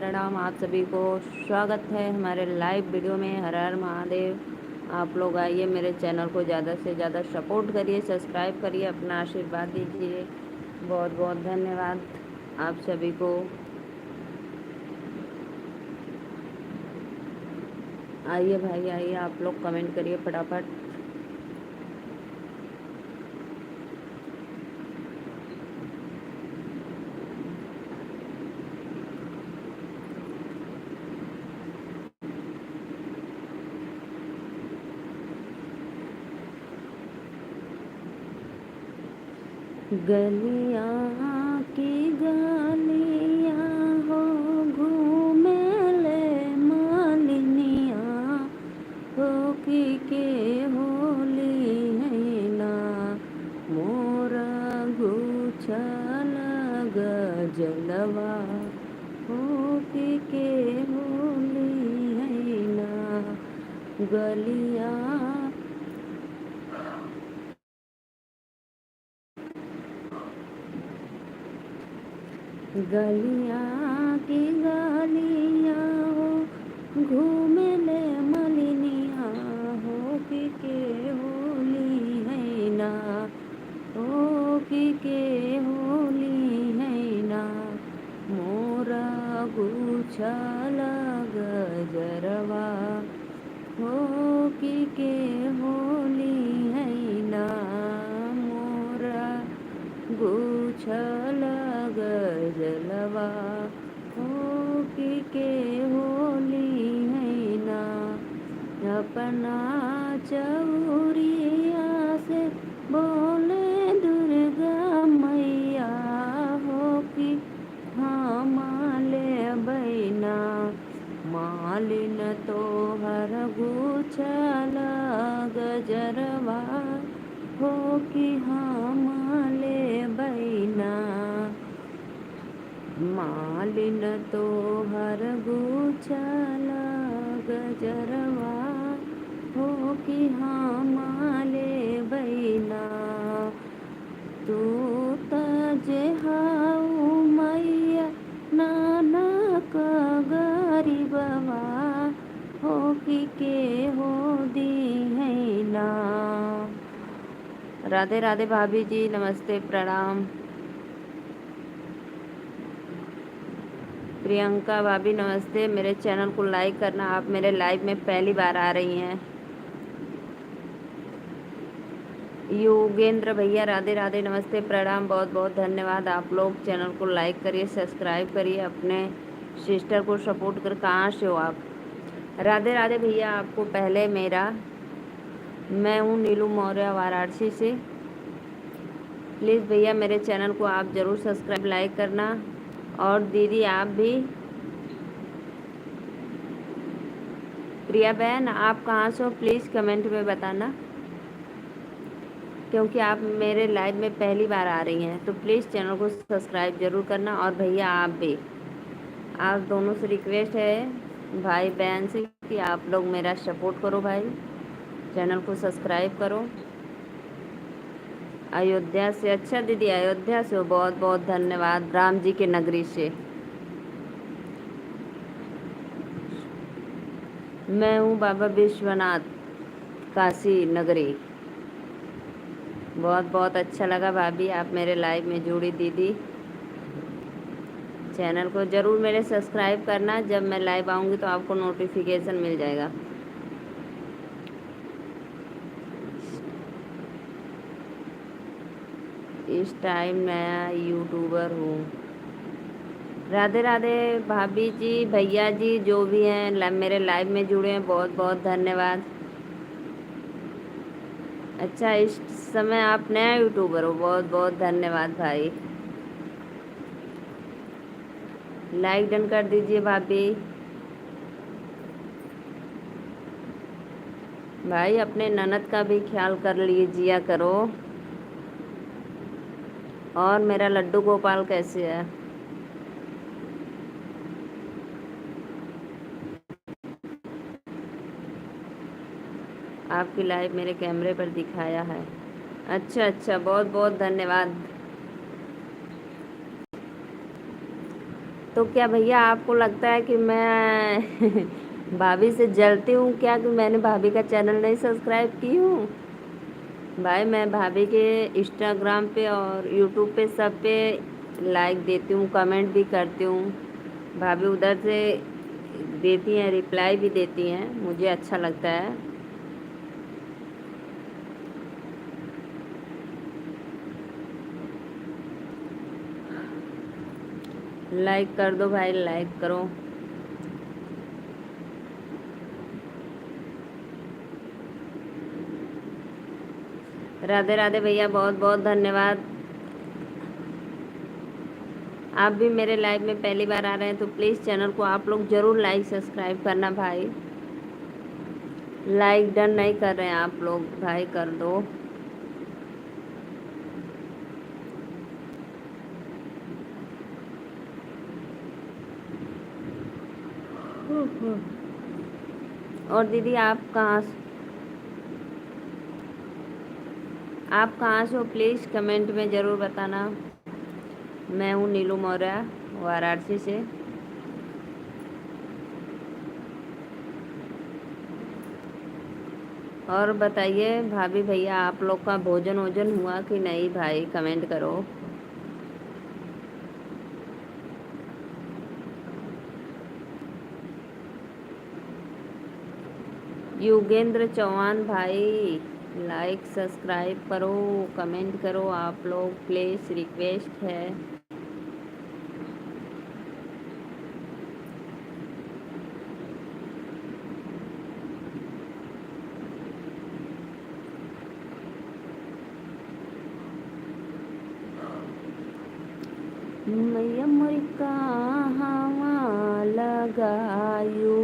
प्रणाम आप सभी को। स्वागत है हमारे लाइव वीडियो में। हर हर महादेव। आप लोग आइए, मेरे चैनल को ज़्यादा से ज़्यादा सपोर्ट करिए, सब्सक्राइब करिए, अपना आशीर्वाद दीजिए। बहुत बहुत धन्यवाद आप सभी को। आइए भाई आइए, आप लोग कमेंट करिए फटाफट। गलियाँ की गलियाँ हो घूमे ले मालिनियाँ हो के होली है ना मोरा गुछल गजलवा हो के होली है ना गलियाँ गलियाँ की गलियाँ हो घूमे ले मलिनियाँ हो के होली है ना हो के होली है ना मोरा गुछल गजरवा हो के होली है ना मोरा गुछल गजलवा हो के होली है ना अपना चौरिया से बोले दुर्गा मैया हो कि हाँ माले बैना मालिन तो हर गुछल गजरवा हो कि हाँ माले बैना मालिन तो हर गुछल गजरवा हो कि हाँ माले बैना तू तजे हाउ मैया नानक गरीबवा हो कि के हो दी है ना। राधे राधे भाभी जी, नमस्ते प्रणाम। प्रियंका भाभी नमस्ते। मेरे चैनल को लाइक करना, आप मेरे लाइव में पहली बार आ रही हैं। योगेंद्र भैया राधे राधे नमस्ते प्रणाम, बहुत बहुत धन्यवाद। आप लोग चैनल को लाइक करिए, सब्सक्राइब करिए, अपने सिस्टर को सपोर्ट कर। कहाँ से हो आप? राधे राधे भैया, आपको पहले मेरा, मैं हूँ नीलू मौर्य वाराणसी से। प्लीज़ भैया मेरे चैनल को आप ज़रूर सब्सक्राइब लाइक करना। और दीदी आप भी। प्रिया बहन आप कहाँ से हो प्लीज़ कमेंट में बताना, क्योंकि आप मेरे लाइव में पहली बार आ रही हैं। तो प्लीज़ चैनल को सब्सक्राइब ज़रूर करना। और भैया आप भी, आप दोनों से रिक्वेस्ट है भाई बहन से कि आप लोग मेरा सपोर्ट करो भाई, चैनल को सब्सक्राइब करो। अयोध्या से, अच्छा दीदी अयोध्या से हो, बहुत बहुत धन्यवाद। राम जी के नगरी से। मैं हूँ बाबा विश्वनाथ, काशी नगरी। बहुत बहुत अच्छा लगा भाभी आप मेरे लाइव में जुड़ी दीदी। चैनल को ज़रूर मेरे सब्सक्राइब करना, जब मैं लाइव आऊँगी तो आपको नोटिफिकेशन मिल जाएगा। इस टाइम नया यूट्यूबर हूँ। राधे राधे भाभी जी, भैया जी जो भी हैं मेरे लाइव में जुड़े हैं, बहुत बहुत धन्यवाद। अच्छा इस समय आप नया यूट्यूबर हो, बहुत बहुत धन्यवाद भाई। लाइक डन कर दीजिए भाभी। भाई अपने ननद का भी ख्याल कर लीजिए करो। और मेरा लड्डू गोपाल कैसे है? आपकी लाइव मेरे कैमरे पर दिखाया है। अच्छा अच्छा, बहुत बहुत धन्यवाद। तो क्या भैया आपको लगता है कि मैं भाभी से जलती हूँ क्या कि मैंने भाभी का चैनल नहीं सब्सक्राइब की हूँ? भाई मैं भाभी के इंस्टाग्राम पे और यूट्यूब पे सब पे लाइक देती हूँ, कमेंट भी करती हूँ। भाभी उधर से देती हैं, रिप्लाई भी देती हैं, मुझे अच्छा लगता है। लाइक कर दो भाई, लाइक करो। राधे राधे भैया, बहुत बहुत धन्यवाद। आप भी मेरे लाइव में पहली बार आ रहे हैं तो प्लीज़ चैनल को आप लोग ज़रूर लाइक सब्सक्राइब करना भाई। लाइक डन नहीं कर रहे हैं आप लोग, भाई कर दो। और दीदी आप कहाँ से हो प्लीज़ कमेंट में ज़रूर बताना। मैं हूँ नीलू मौर्य, वाराणसी से। और बताइए भाभी भैया, आप लोग का भोजन वोजन हुआ कि नहीं भाई, कमेंट करो। युगेंद्र चौहान भाई, लाइक सब्सक्राइब करो, कमेंट करो आप लोग प्लीज़, रिक्वेस्ट है। मैया मोरी कहवा लगायू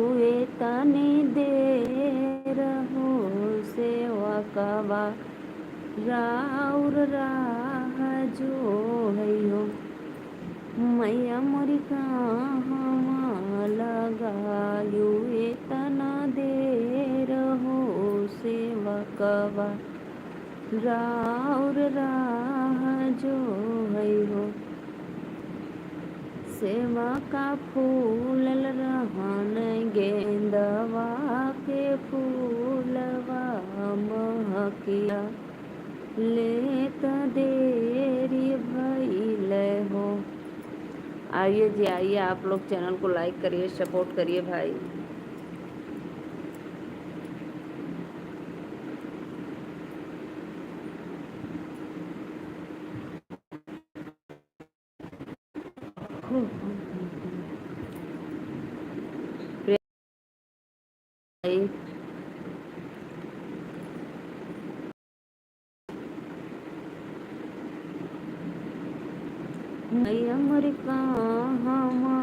तनी देर हो सेवा कवा राउर राह जो है हो। मैया मोरी कहवा लगायू तना देर हो सेवा कवा राउर राह जो है हो। सेवा का फूल रहन गेंदवा के फूलवा महकिया लेत देरी भइल हो। आइए जी आइए, आप लोग चैनल को लाइक करिए, सपोर्ट करिए भाई। मैया मोर कहवा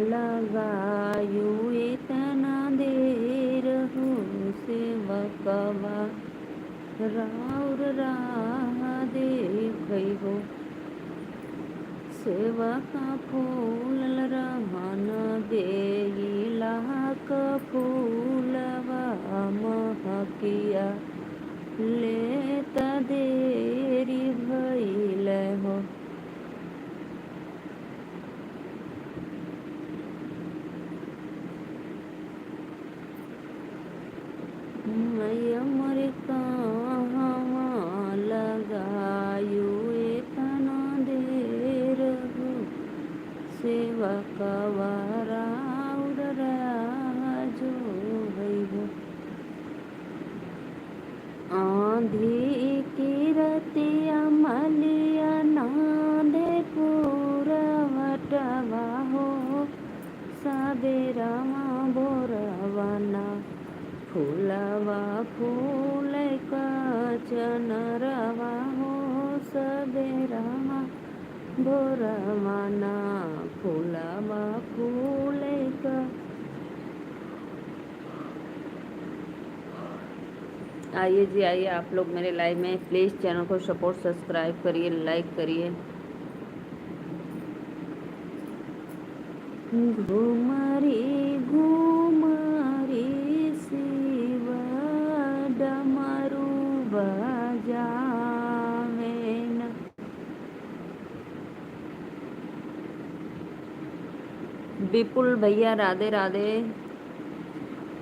लगायू इतना देर हो सेवकवा राउर राह देखै हो। सेवका फूल रहन देला क फूलवा महकिया लेत देरी भइल हो। मैया मोर कहवा लगायू इतना देर हो सेवकवा राउर राह जो है हो। आंधी की रतिया मलिया नादे पुरवटवा हो सबेरवा भोरवना फूलवा फूल का चनरवा हो सबेरवा भोरवना फूलवा फूल का। आइए जी आइए, आप लोग मेरे लाइव में प्लीज़ चैनल को सपोर्ट सब्सक्राइब करिए, लाइक करिए। घुमरी घुमरी शिव डमरू बजावेन। विपुल भैया राधे राधे।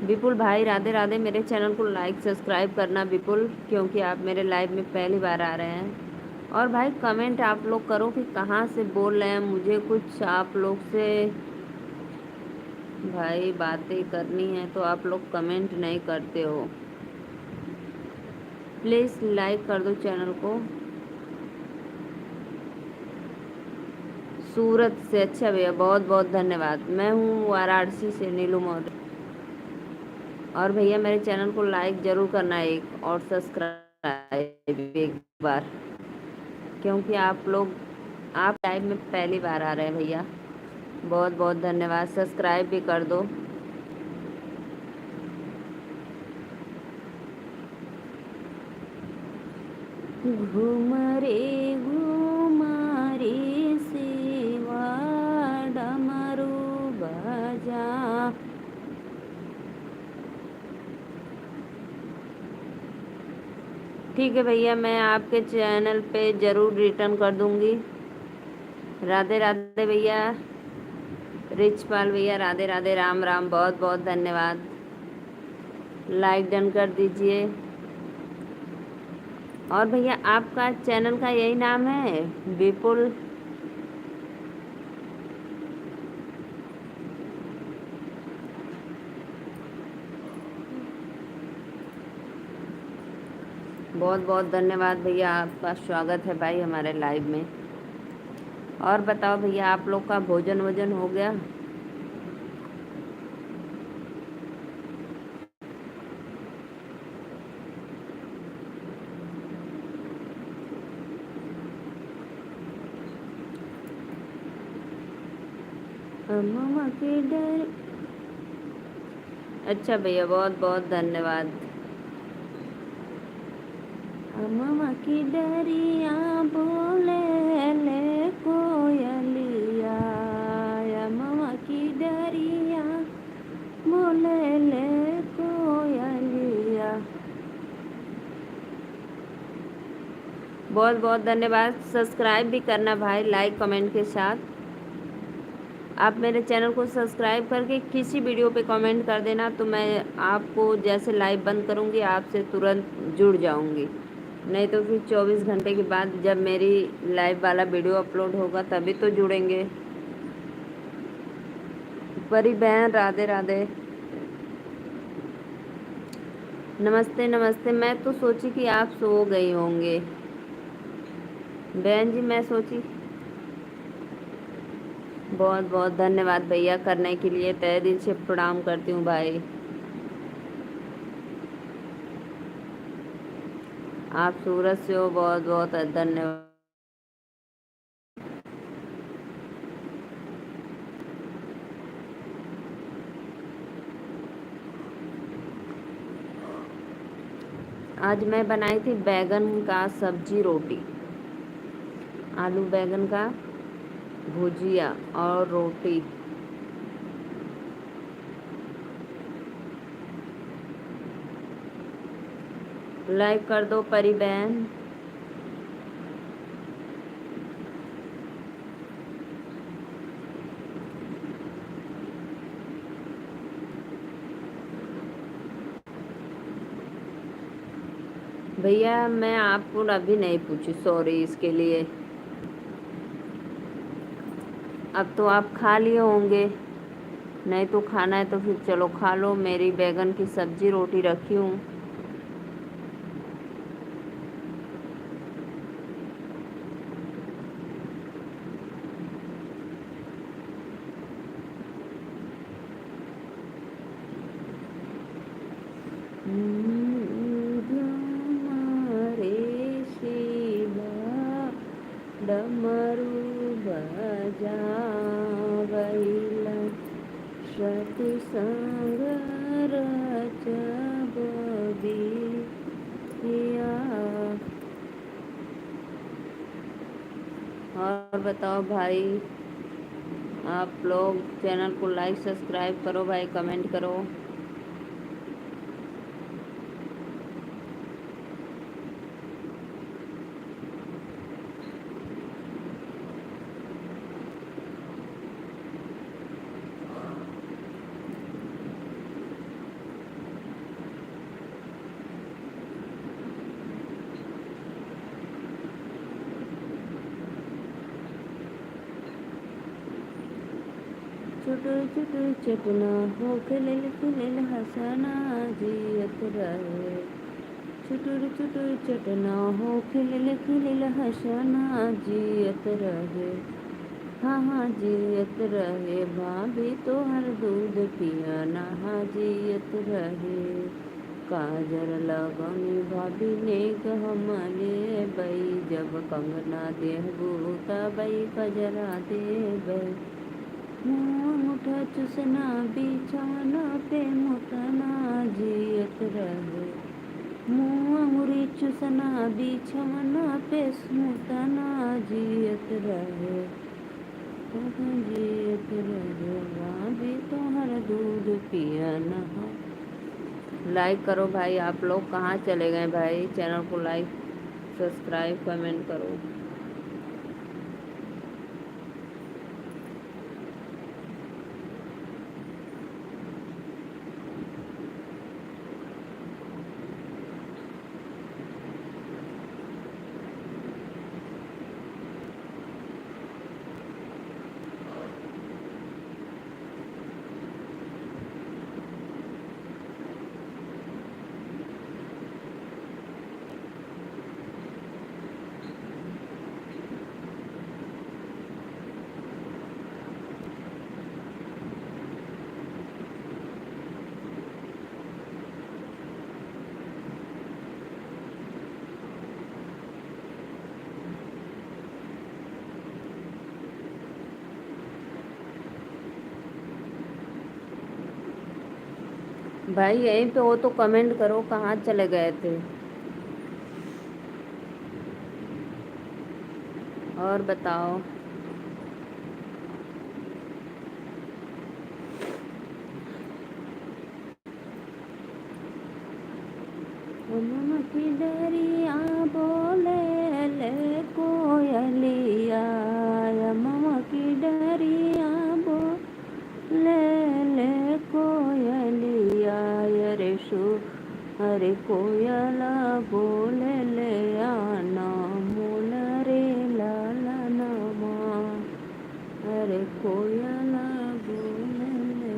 विपुल भाई राधे राधे। मेरे चैनल को लाइक सब्सक्राइब करना विपुल, क्योंकि आप मेरे लाइव में पहली बार आ रहे हैं। और भाई कमेंट आप लोग करो कि कहाँ से बोल रहे हैं, मुझे कुछ आप लोग से भाई बातें करनी है तो आप लोग कमेंट नहीं करते हो। प्लीज़ लाइक कर दो चैनल को। सूरत से, अच्छा भैया बहुत बहुत धन्यवाद। मैं हूँ वाराणसी से नीलू मौर्य। और भैया मेरे चैनल को लाइक ज़रूर करना एक, और सब्सक्राइब एक बार, क्योंकि आप लाइव में पहली बार आ रहे हैं भैया। बहुत बहुत धन्यवाद। सब्सक्राइब भी कर दो। घूम रे सेवा डमरू बजा। ठीक है भैया, मैं आपके चैनल पे ज़रूर रिटर्न कर दूंगी। राधे राधे भैया। रिचपाल भैया राधे राधे। राम राम। बहुत बहुत धन्यवाद। लाइक डन कर दीजिए। और भैया आपका चैनल का यही नाम है, विपुल? बहुत बहुत धन्यवाद भैया, आपका स्वागत है भाई हमारे लाइव में। और बताओ भैया, आप लोग का भोजन वोजन हो गया? मम्मा के डर। अच्छा भैया बहुत बहुत धन्यवाद। मम्मा की डरिया बोले ले कोयलिया, मम्मा की डरिया बोले ले कोयलिया। बहुत बहुत धन्यवाद। सब्सक्राइब भी करना भाई, लाइक कमेंट के साथ। आप मेरे चैनल को सब्सक्राइब करके किसी वीडियो पे कमेंट कर देना, तो मैं आपको जैसे लाइव बंद करूँगी आपसे तुरंत जुड़ जाऊँगी। नहीं तो फिर 24 घंटे के बाद जब मेरी लाइव वाला वीडियो अपलोड होगा तभी तो जुड़ेंगे। परी बहन राधे राधे। नमस्ते नमस्ते। मैं तो सोची कि आप सो गई होंगे बहन जी, मैं सोची। बहुत बहुत धन्यवाद भैया करने के लिए, तहे दिल से प्रणाम करती हूँ भाई। आप सूरत से हो, बहुत बहुत धन्यवाद। आज मैं बनाई थी बैगन का सब्जी रोटी, आलू बैगन का भुजिया और रोटी। लाइक कर दो परी बहन। भैया मैं आपको अभी नहीं पूछी, सॉरी इसके लिए। अब तो आप खा लिए होंगे, नहीं तो खाना है तो फिर चलो खा लो। मेरी बैगन की सब्जी रोटी रखी हूँ। रे शिवा डमरू बजा वैला सती संग रचब बिया। और बताओ भाई, आप लोग चैनल को लाइक सब्सक्राइब करो भाई, कमेंट करो। चुटुर चुटुर चटना हो खिलिल खिलिल हंसना जियत रहे। चुटुर चुटुर चटना हो खिलिल खिलिल हंसना जियत रहे। हाँ हाँ जियत रहे भाभी तोहर दूध पियाना हाँ जियत रहे। काजर लगनी भाभी ने हमले बई जब कंगना देहबू तबई कजरा देबई। मुठा चुसना बिछौना पे मुतना जियत रहे। मुरी चुसना बिछौना पे मुतना जियत रहे। जियत रहे भाभी तोहर दूध पियाना। लाइक करो भाई, आप लोग कहाँ चले गए भाई? चैनल को लाइक सब्सक्राइब कमेंट करो। भाई यहीं पे हो तो कमेंट करो, कहाँ चले गए थे? और बताओ। मम्मा की डरिया बोले ले कोयलिया। मम्मा की डरिया बोले ले कोयलिया। अरे कोयला बोले ले आना मोल रे लाला नामा। अरे कोयला बोले ले।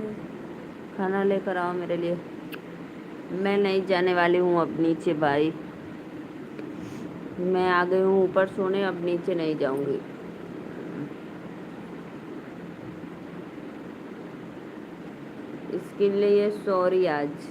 खाना लेकर आओ मेरे लिए। मैं नहीं जाने वाली हूँ अब नीचे भाई। मैं आ गई हूँ ऊपर सोने, अब नीचे नहीं जाऊंगी। इसके लिए सॉरी आज।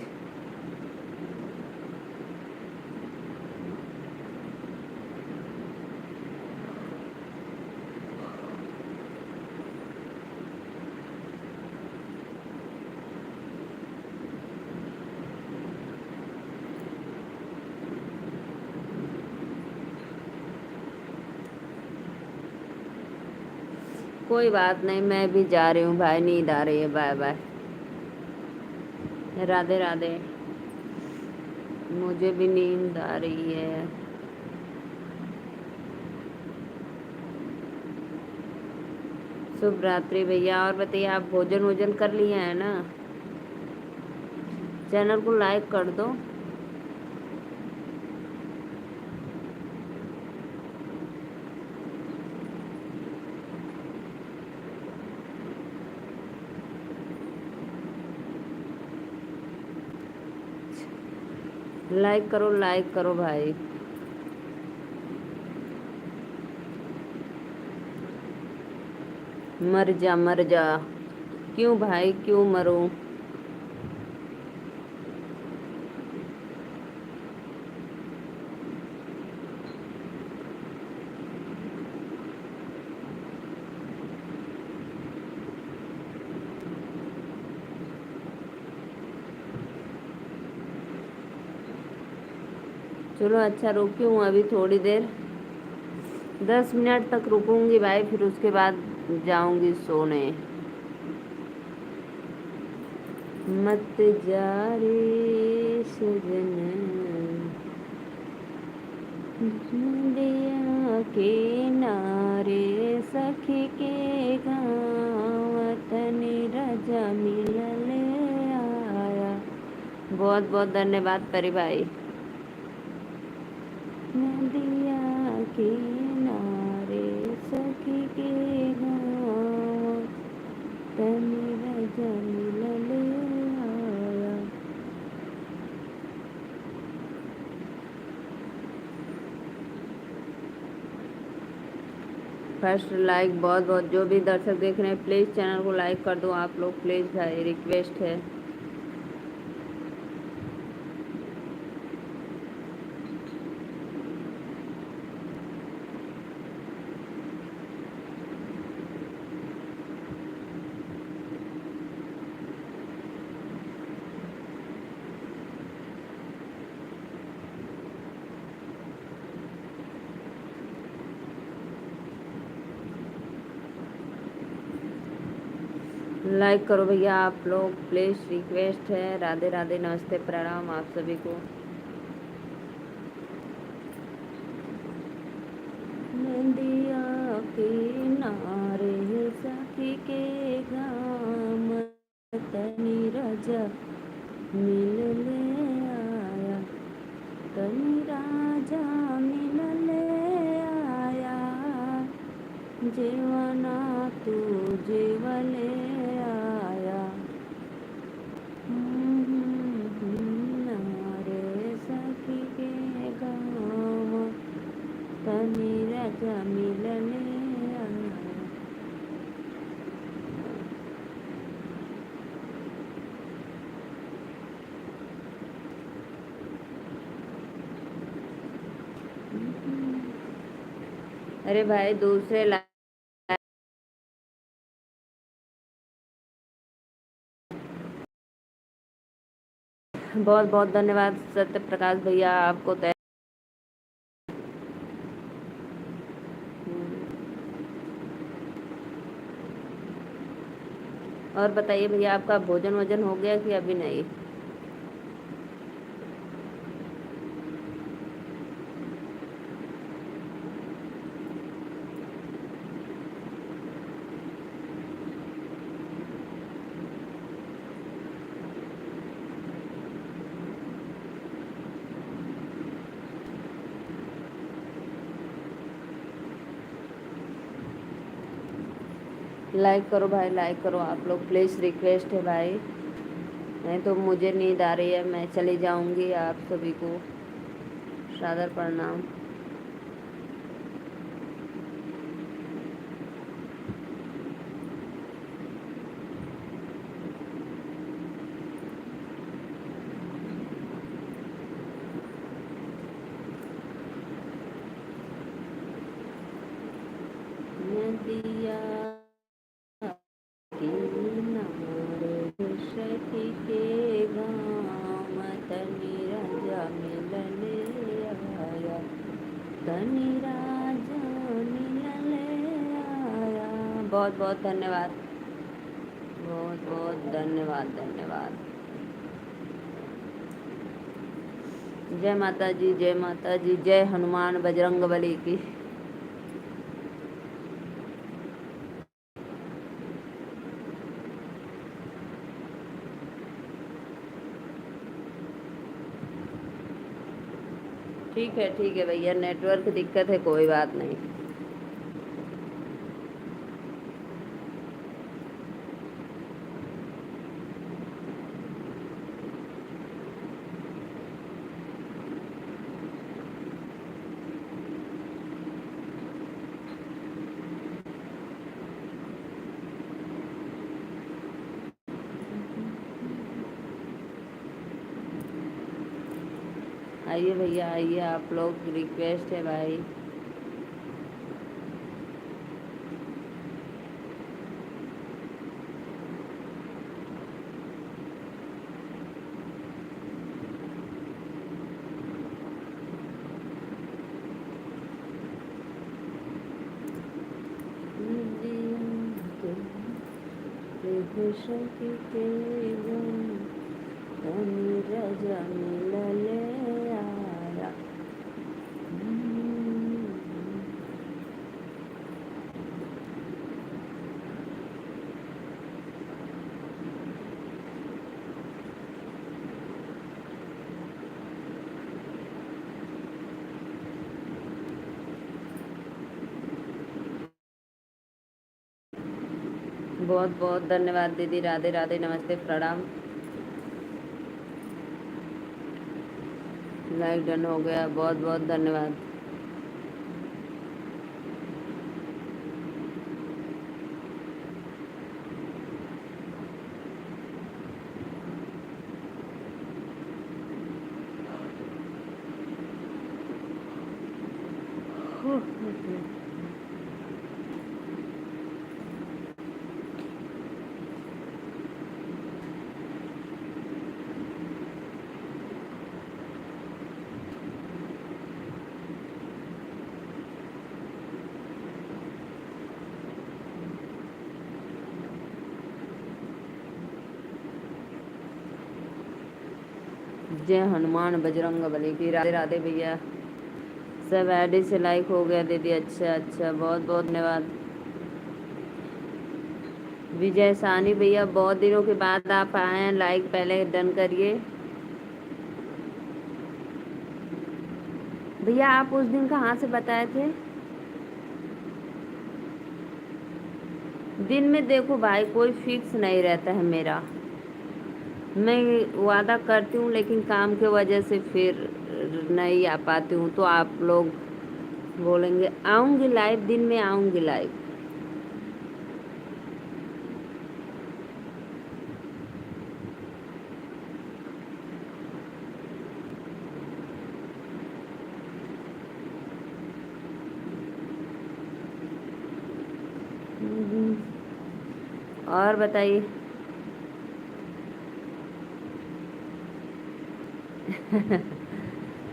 कोई बात नहीं, मैं भी जा रही हूँ भाई, नींद आ रही है। Bye bye, Radhe Radhe. मुझे भी नींद आ रही है। शुभ रात्रि भैया। और बताइए, आप भोजन वोजन कर लिए हैं ना? चैनल को लाइक कर दो। लाइक करो, लाइक करो भाई। मर जा मर जा। क्यों भाई, क्यों मरूं? चलो अच्छा, रुकी हूँ अभी थोड़ी देर, 10 मिनट तक रुकूंगी भाई, फिर उसके बाद जाऊंगी सोने। मत जा रे सजन दिया के नारे सखी के गाँव तनी राजा मिलल आया। बहुत बहुत धन्यवाद परी भाई। नदिया किनारे सखी के गाँव तनी फर्स्ट लाइक बहुत बहुत, जो भी दर्शक देख रहे हैं प्लीज़ चैनल को लाइक कर दो आप लोग, प्लीज़ भाई रिक्वेस्ट है। लाइक करो भैया आप लोग प्लीज़, रिक्वेस्ट है। राधे राधे, नमस्ते, प्रणाम आप सभी को। नदिया किनारे सखी के गाम तनी राजा मिलने आया, तनी राजा मिलने आया, जीवना तू जीवले आया। नारे सखी के गाँव तनी राजा मिलने आया। अरे भाई दूसरे बहुत बहुत धन्यवाद सत्य प्रकाश भैया आपको तय। और बताइए भैया आपका भोजन वोजन हो गया कि अभी नहीं? लाइक करो भाई, लाइक करो आप लोग प्लीज़, रिक्वेस्ट है भाई, नहीं तो मुझे नींद आ रही है, मैं चली जाऊंगी। आप सभी को सादर प्रणाम। नदिया किनारे सखी के गाँव तनी राजा मिलने आया, तनी राजा मिलने आया। बहुत बहुत धन्यवाद, बहुत बहुत धन्यवाद, धन्यवाद। जय माता जी, जय माता जी, जय हनुमान बजरंग बली की। ठीक है भैया, नेटवर्क दिक्कत है, कोई बात नहीं। आइए भैया आइए, आप लोग रिक्वेस्ट है भाई। सखी के गाँव तनी राजा मिलने आया। बहुत बहुत धन्यवाद दीदी, राधे राधे, नमस्ते, प्रणाम। लाइक डन हो गया, बहुत बहुत धन्यवाद। जय हनुमान बजरंग बली की। राधे राधे भैया। सब आईडी से लाइक हो गया दीदी। अच्छा अच्छा, बहुत बहुत धन्यवाद। विजय सानी भैया, बहुत दिनों के बाद आप आए हैं, लाइक पहले डन करिए भैया। आप उस दिन कहाँ से बताए थे? दिन में देखो भाई, कोई फिक्स नहीं रहता है मेरा। मैं वादा करती हूँ लेकिन काम के वजह से फिर नहीं आ पाती हूँ, तो आप लोग बोलेंगे आऊँगी लाइव, दिन में आऊँगी लाइव। और बताइए।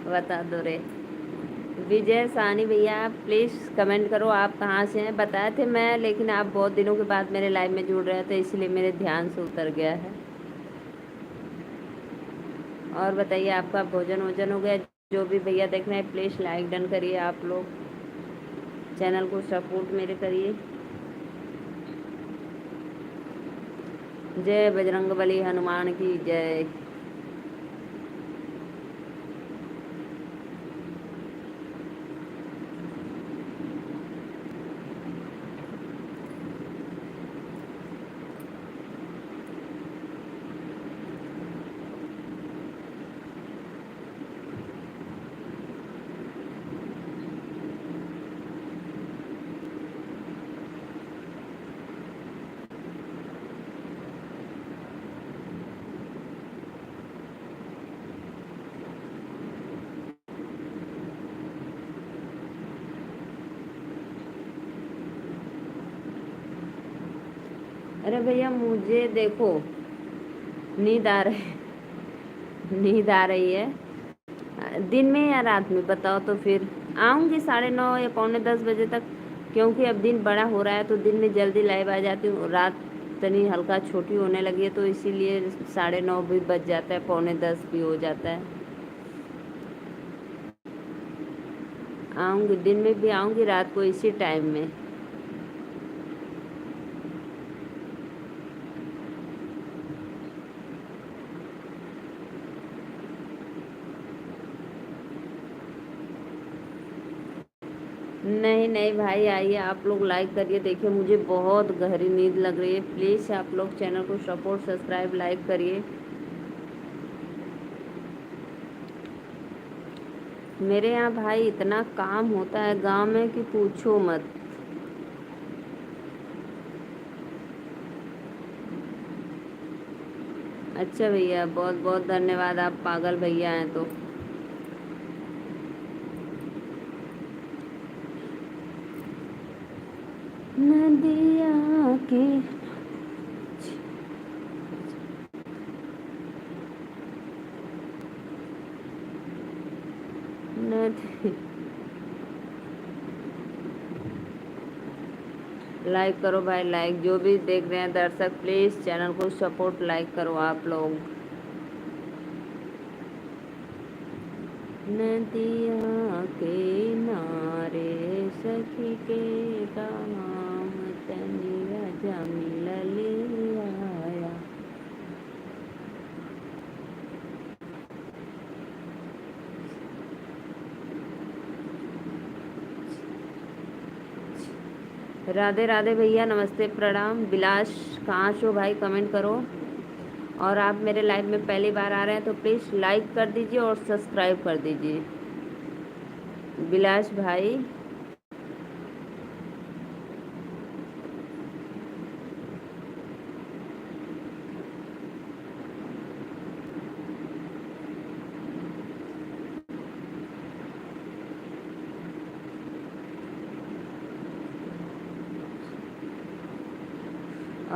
बता दो रे। विजय सानी भैया, प्लीज़ कमेंट करो आप कहाँ से हैं। बताए थे मैं, लेकिन आप बहुत दिनों के बाद मेरे लाइव में जुड़ रहे थे, इसलिए मेरे ध्यान से उतर गया है। और बताइए, आपका भोजन वोजन हो गया? जो भी भैया देख रहे हैं प्लीज़ लाइक डन करिए, आप लोग चैनल को सपोर्ट मेरे करिए। जय बजरंगबली हनुमान की जय। अरे भैया, मुझे देखो नींद आ रही नींद आ रही है। दिन में या रात में बताओ, तो फिर आऊँगी 9:30 या 9:45 बजे तक, क्योंकि अब दिन बड़ा हो रहा है तो दिन में जल्दी लाइव आ जाती हूँ। रात तनी हल्का छोटी होने लगी है, तो इसीलिए 9:30 भी बज जाता है, 9:45 भी हो जाता है। आऊँगी, दिन में भी आऊँगी, रात को इसी टाइम में। नहीं नहीं भाई, आइए आप लोग लाइक करिए। देखिए मुझे बहुत गहरी नींद लग रही है। प्लीज़ आप लोग चैनल को सपोर्ट, सब्सक्राइब, लाइक करिए। मेरे यहाँ भाई इतना काम होता है गांव में कि पूछो मत। अच्छा भैया, बहुत बहुत धन्यवाद, आप पागल भैया हैं तो। नदिया के नदी लाइक करो भाई, लाइक। जो भी देख रहे हैं दर्शक, प्लीज़ चैनल को सपोर्ट, लाइक करो आप लोग। नदिया के नारे सखी के काम, तनिया जमिल ले आया। राधे राधे भैया, नमस्ते प्रणाम। विलास, कहाँ से हो भाई? कमेंट करो। और आप मेरे लाइव में पहली बार आ रहे हैं तो प्लीज़ लाइक कर दीजिए और सब्सक्राइब कर दीजिए। विलास भाई,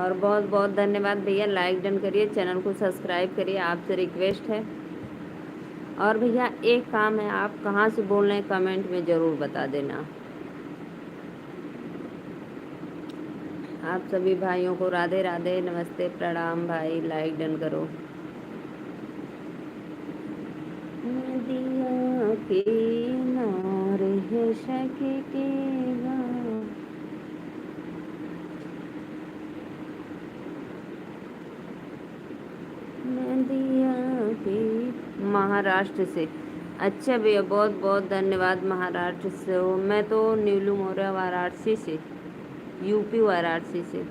और बहुत बहुत धन्यवाद भैया, लाइक डन करिए, चैनल को सब्सक्राइब करिए, आपसे रिक्वेस्ट है। और भैया एक काम है, आप कहाँ से बोल रहे हैं कमेंट में ज़रूर बता देना। आप सभी भाइयों को राधे राधे, नमस्ते, प्रणाम भाई, लाइक डन करो। नदिया किनारे है सखी के गाँव, नदिया की, महाराष्ट्र से। अच्छा भैया, बहुत बहुत धन्यवाद, महाराष्ट्र से हो। मैं तो नीलू मौर्य वाराणसी से, यूपी वाराणसी से,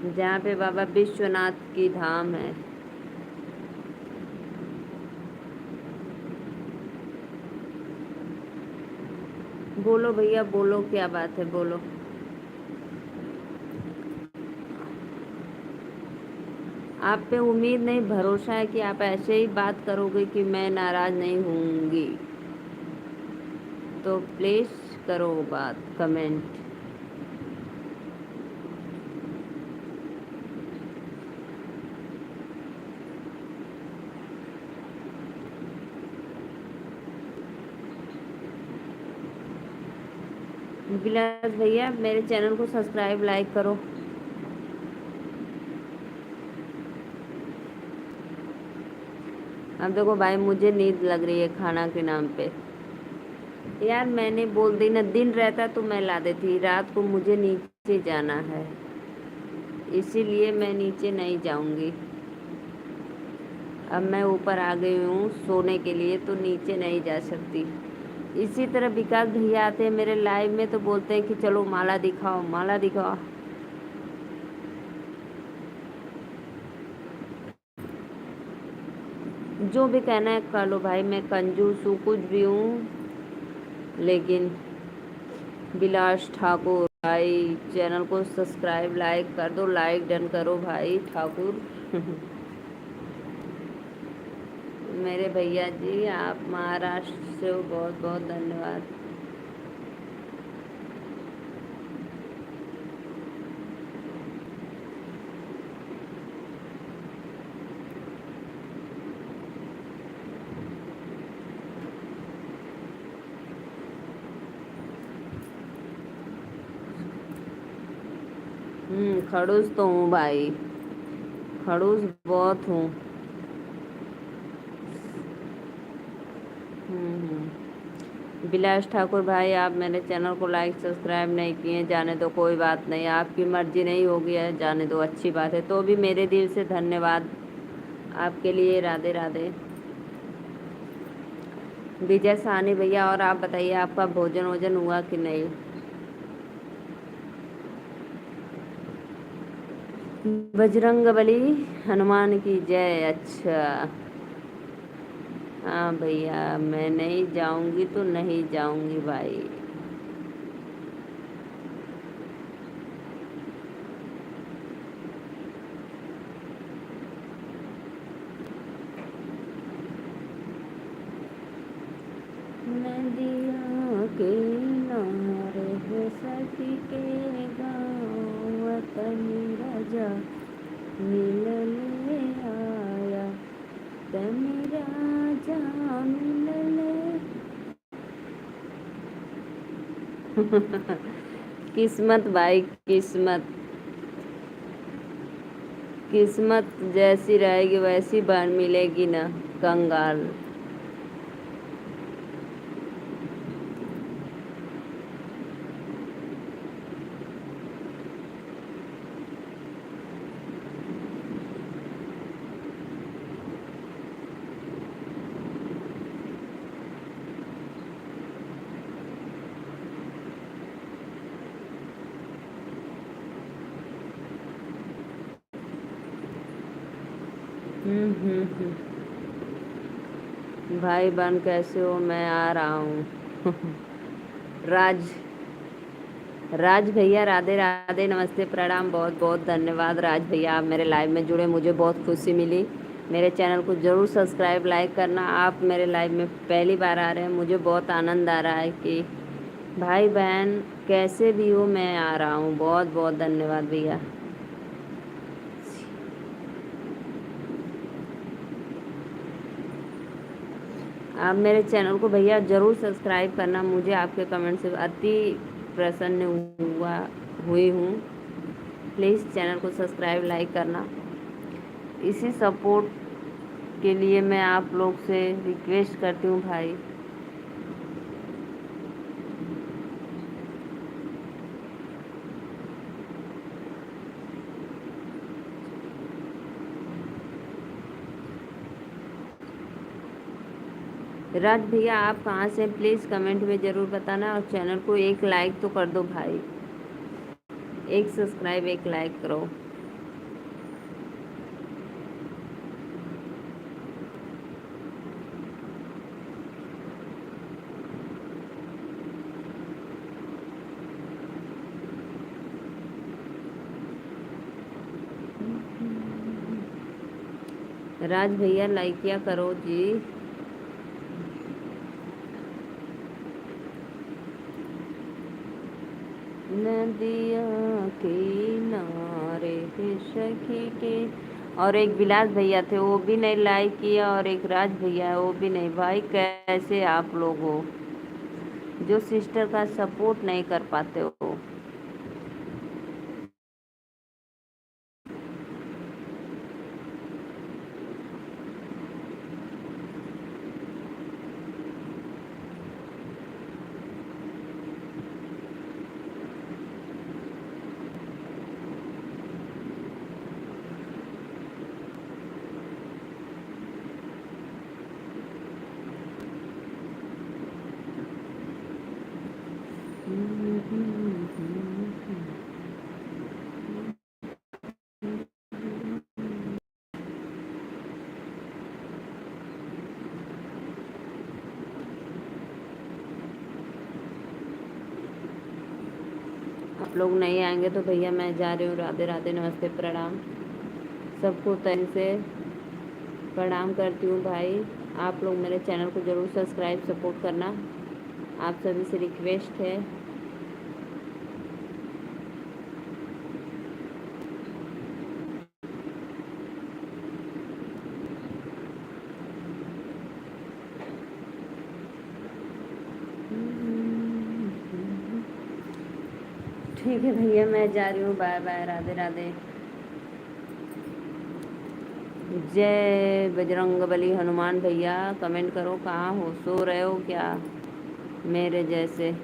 जहाँ पे बाबा विश्वनाथ की धाम है। बोलो भैया बोलो, क्या बात है, बोलो। आप पे उम्मीद नहीं, भरोसा है कि आप ऐसे ही बात करोगे कि मैं नाराज़ नहीं होंगी। तो प्लीज़ करो बात, कमेंट। विलास भैया मेरे चैनल को सब्सक्राइब लाइक करो। अब देखो भाई, मुझे नींद लग रही है खाना के नाम पे। यार मैंने बोल दी ना, दिन रहता तो मैं ला देती, रात को मुझे नीचे जाना है, इसीलिए मैं नीचे नहीं जाऊंगी। अब मैं ऊपर आ गई हूँ सोने के लिए, तो नीचे नहीं जा सकती। इसी तरह विकास भैया आते हैं मेरे लाइव में तो बोलते हैं कि चलो माला दिखाओ, माला दिखाओ। जो भी कहना है कर लो भाई, मैं कंजूस हूँ, कुछ भी हूँ, लेकिन विलास ठाकुर भाई चैनल को सब्सक्राइब लाइक कर दो, लाइक डन करो भाई ठाकुर। मेरे भैया जी, आप महाराष्ट्र से हो, बहुत बहुत धन्यवाद। खड़ूस तो हूँ भाई, खड़ूस बहुत हूँ। विलास ठाकुर भाई, आप मेरे चैनल को लाइक सब्सक्राइब नहीं किए, जाने दो, कोई बात नहीं, आपकी मर्जी नहीं होगी है, जाने दो, अच्छी बात है। तो भी मेरे दिल से धन्यवाद आपके लिए, राधे राधे। विजय साहनी भैया, और आप बताइए आपका भोजन वोजन हुआ कि नहीं। बजरंगबली हनुमान की जय। अच्छा हाँ भैया, मैं नहीं जाऊंगी तो नहीं जाऊंगी भाई। नदिया किनारे है सखी के गाँव, तनी राजा मिलने आया, तनी राजा मिलने। किस्मत भाई, किस्मत, किस्मत जैसी रहेगी वैसी बार मिलेगी ना, कंगाल। भाई बहन कैसे हो, मैं आ रहा हूँ। राज, राज भैया राधे राधे, नमस्ते, प्रणाम, बहुत बहुत धन्यवाद राज भैया, आप मेरे लाइव में जुड़े, मुझे बहुत खुशी मिली। मेरे चैनल को ज़रूर सब्सक्राइब लाइक करना। आप मेरे लाइव में पहली बार आ रहे हैं, मुझे बहुत आनंद आ रहा है कि भाई बहन कैसे भी हो, मैं आ रहा हूँ। बहुत बहुत धन्यवाद भैया। आप मेरे चैनल को भैया ज़रूर सब्सक्राइब करना। मुझे आपके कमेंट से अति प्रसन्न हुई हूँ। प्लीज़ चैनल को सब्सक्राइब लाइक करना। इसी सपोर्ट के लिए मैं आप लोग से रिक्वेस्ट करती हूँ भाई। राज भैया आप कहाँ से, प्लीज़ कमेंट में ज़रूर बताना। और चैनल को एक लाइक तो कर दो भाई, एक सब्सक्राइब एक लाइक करो। राज भैया लाइक किया करो जी। नदिया किनारे सखी के। और एक विलास भैया थे, वो भी नहीं लाइक किया। और एक राज भैया है, वो भी नहीं। भाई कैसे आप लोग हो जो सिस्टर का सपोर्ट नहीं कर पाते हो। आप लोग नहीं आएंगे तो भैया मैं जा रही हूँ। राधे राधे, नमस्ते, प्रणाम। सबको तहे से प्रणाम करती हूँ भाई। आप लोग मेरे चैनल को ज़रूर सब्सक्राइब सपोर्ट करना, आप सभी से रिक्वेस्ट है। ठीक है भैया मैं जा रही हूँ। Bye bye, Radhe Radhe. जय बजरंगबली हनुमान। भैया कमेंट करो, कहाँ हो, सो रहे हो क्या मेरे जैसे।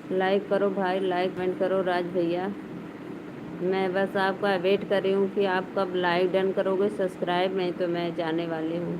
लाइक करो भाई, लाइक कमेंट करो राज भैया। मैं बस आपका वेट कर रही हूँ कि आप कब लाइक डन करोगे सब्सक्राइब। नहीं तो मैं जाने वाली हूँ।